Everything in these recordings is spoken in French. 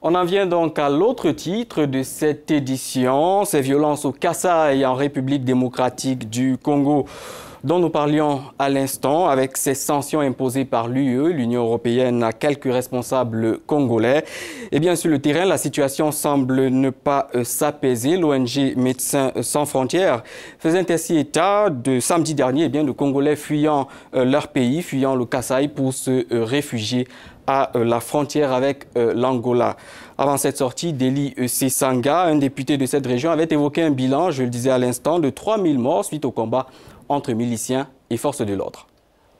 On en vient donc à l'autre titre de cette édition, ces violences au Kasaï en République démocratique du Congo, dont nous parlions à l'instant, avec ces sanctions imposées par l'Union européenne à quelques responsables congolais. Et bien sur le terrain, la situation semble ne pas s'apaiser. L'ONG Médecins sans frontières faisait ainsi état de samedi dernier de Congolais fuyant leur pays, fuyant le Kasaï pour se réfugier à la frontière avec l'Angola. Avant cette sortie, Deli Sesanga, un député de cette région, avait évoqué un bilan, je le disais à l'instant, de 3000 morts suite au combat entre miliciens et forces de l'ordre.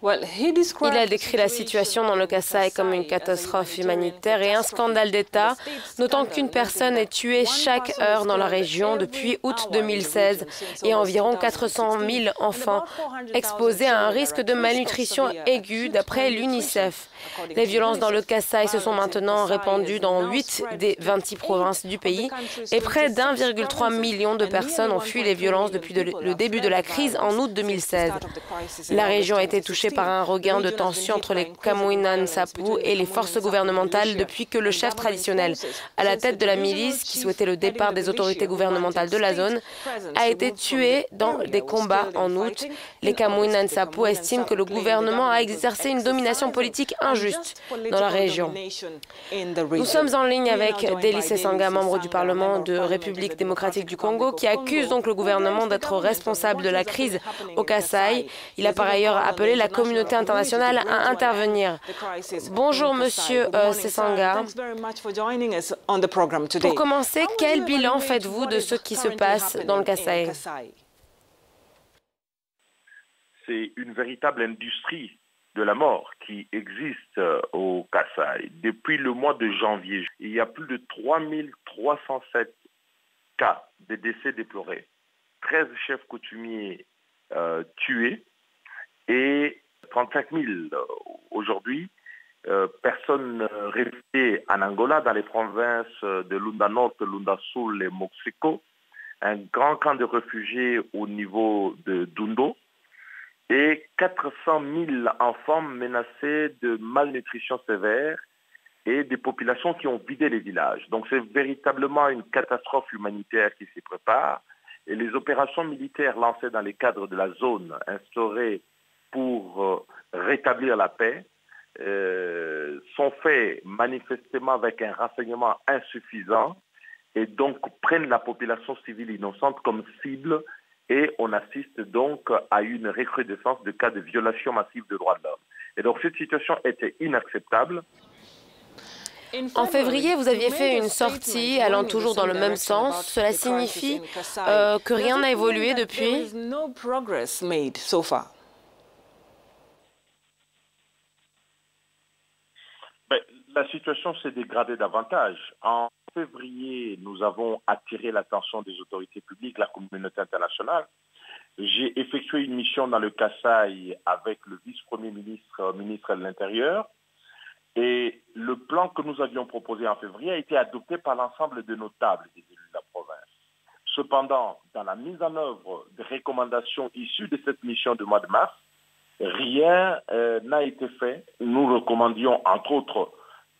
Il a décrit la situation dans le Kasaï comme une catastrophe humanitaire et un scandale d'État, notant qu'une personne est tuée chaque heure dans la région depuis août 2016 et environ 400 000 enfants exposés à un risque de malnutrition aiguë d'après l'UNICEF. Les violences dans le Kasaï se sont maintenant répandues dans 8 des 26 provinces du pays et près d'1,3 million de personnes ont fui les violences depuis le début de la crise en août 2016. La région a été touchée par un regain de tension entre les Kamwina Nsapu et les forces gouvernementales depuis que le chef traditionnel à la tête de la milice, qui souhaitait le départ des autorités gouvernementales de la zone, a été tué dans des combats en août. Les Kamwina Nsapu estiment que le gouvernement a exercé une domination politique injuste dans la région. Nous sommes en ligne avec Deli Sesanga, membre du Parlement de République démocratique du Congo, qui accuse donc le gouvernement d'être responsable de la crise au Kasaï. Il a par ailleurs appelé la communauté internationale à intervenir. Bonjour Monsieur Sesanga. Pour commencer, quel bilan faites-vous de ce qui se passe dans le Kasaï? C'est une véritable industrie de la mort qui existe au Kasaï. Depuis le mois de janvier, il y a plus de 3307 cas de décès déplorés, 13 chefs coutumiers tués et 35 000 aujourd'hui personnes réfugiées en Angola, dans les provinces de Lunda Nord, Lunda Sul et Moxico, un grand camp de réfugiés au niveau de Dundo et 400 000 enfants menacés de malnutrition sévère et des populations qui ont vidé les villages. Donc c'est véritablement une catastrophe humanitaire qui s'y prépare et les opérations militaires lancées dans les cadres de la zone instaurée pour rétablir la paix sont faits manifestement avec un renseignement insuffisant et donc prennent la population civile innocente comme cible et on assiste donc à une recrudescence de cas de violation massive des droits de l'homme. Et donc cette situation était inacceptable. En février, vous aviez fait une sortie allant toujours dans le même sens. Cela signifie que rien n'a évolué depuis? La situation s'est dégradée davantage. En février, nous avons attiré l'attention des autorités publiques, la communauté internationale. J'ai effectué une mission dans le Kasaï avec le vice-premier ministre, ministre de l'Intérieur. Et le plan que nous avions proposé en février a été adopté par l'ensemble de notables des élus de la province. Cependant, dans la mise en œuvre des recommandations issues de cette mission du mois de mars, rien n'a été fait. Nous recommandions, entre autres,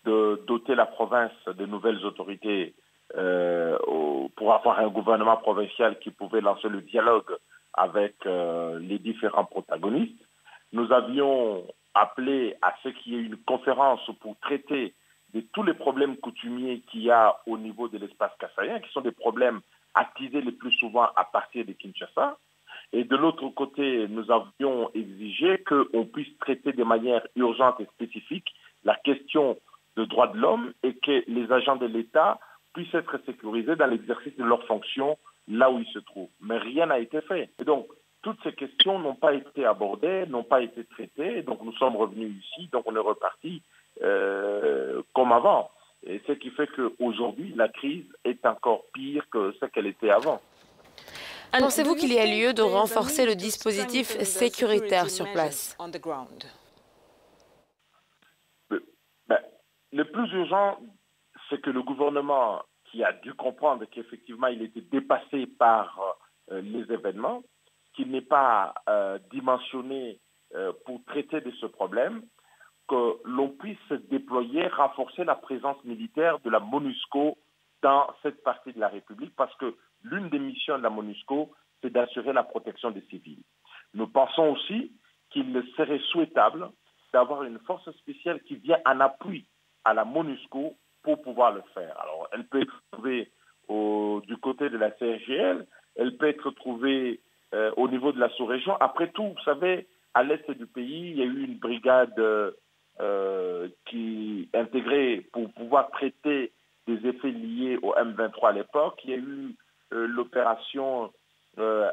de doter la province de nouvelles autorités pour avoir un gouvernement provincial qui pouvait lancer le dialogue avec les différents protagonistes. Nous avions appelé à ce qu'il y ait une conférence pour traiter de tous les problèmes coutumiers qu'il y a au niveau de l'espace kassaïen, qui sont des problèmes attisés le plus souvent à partir de Kinshasa. Et de l'autre côté, nous avions exigé qu'on puisse traiter de manière urgente et spécifique la question de droits de l'homme et que les agents de l'État puissent être sécurisés dans l'exercice de leurs fonctions là où ils se trouvent. Mais rien n'a été fait. Et donc, toutes ces questions n'ont pas été abordées, n'ont pas été traitées. Et donc, nous sommes revenus ici, donc on est reparti comme avant. Et ce qui fait qu'aujourd'hui, la crise est encore pire que ce qu'elle était avant. Pensez-vous qu'il y a lieu de renforcer le dispositif sécuritaire sur place? Le plus urgent, c'est que le gouvernement, qui a dû comprendre qu'effectivement il était dépassé par les événements, qu'il n'est pas dimensionné pour traiter de ce problème, que l'on puisse déployer, renforcer la présence militaire de la MONUSCO dans cette partie de la République, parce que l'une des missions de la MONUSCO, c'est d'assurer la protection des civils. Nous pensons aussi qu'il serait souhaitable d'avoir une force spéciale qui vient en appui à la MONUSCO pour pouvoir le faire. Alors, elle peut être trouvée du côté de la CRGL, elle peut être trouvée au niveau de la sous-région. Après tout, vous savez, à l'est du pays, il y a eu une brigade qui intégrée pour pouvoir traiter des effets liés au M23 à l'époque. Il y a eu l'opération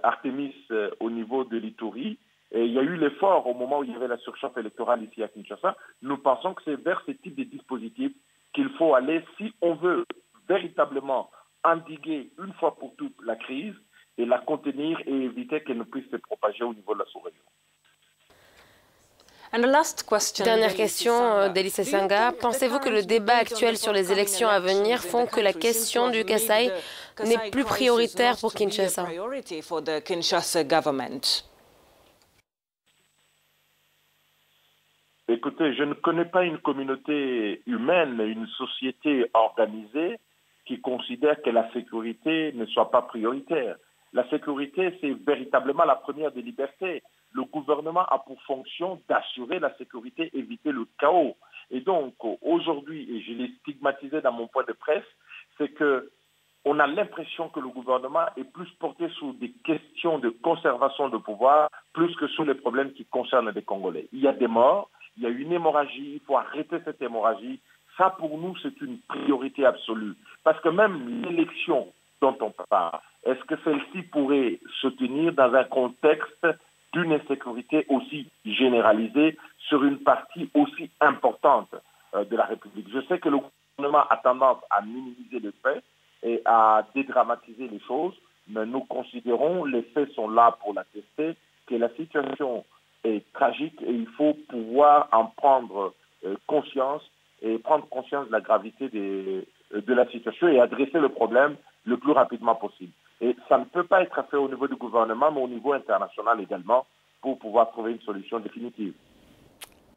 Artemis au niveau de l'Ituri. Et il y a eu l'effort au moment où il y avait la surchauffe électorale ici à Kinshasa. Nous pensons que c'est vers ce type de dispositifs qu'il faut aller si on veut véritablement endiguer une fois pour toutes la crise et la contenir et éviter qu'elle ne puisse se propager au niveau de la sous-région. Dernière question d'Elie Sesanga. Pensez-vous que le débat actuel sur les élections à venir font que la question du Kasaï n'est plus prioritaire pour Kinshasa? Écoutez, je ne connais pas une communauté humaine, une société organisée qui considère que la sécurité ne soit pas prioritaire. La sécurité, c'est véritablement la première des libertés. Le gouvernement a pour fonction d'assurer la sécurité, éviter le chaos. Et donc, aujourd'hui, et je l'ai stigmatisé dans mon point de presse, c'est que on a l'impression que le gouvernement est plus porté sur des questions de conservation de pouvoir, plus que sur les problèmes qui concernent les Congolais. Il y a des morts, il y a une hémorragie, il faut arrêter cette hémorragie. Ça, pour nous, c'est une priorité absolue. Parce que même l'élection dont on parle, est-ce que celle-ci pourrait se tenir dans un contexte d'une insécurité aussi généralisée sur une partie aussi importante de la République? Je sais que le gouvernement a tendance à minimiser les faits et à dédramatiser les choses, mais nous considérons, les faits sont là pour l'attester, que la situation est tragique et il faut pouvoir en prendre conscience et prendre conscience de la gravité de la situation et adresser le problème le plus rapidement possible. Et ça ne peut pas être fait au niveau du gouvernement, mais au niveau international également, pour pouvoir trouver une solution définitive.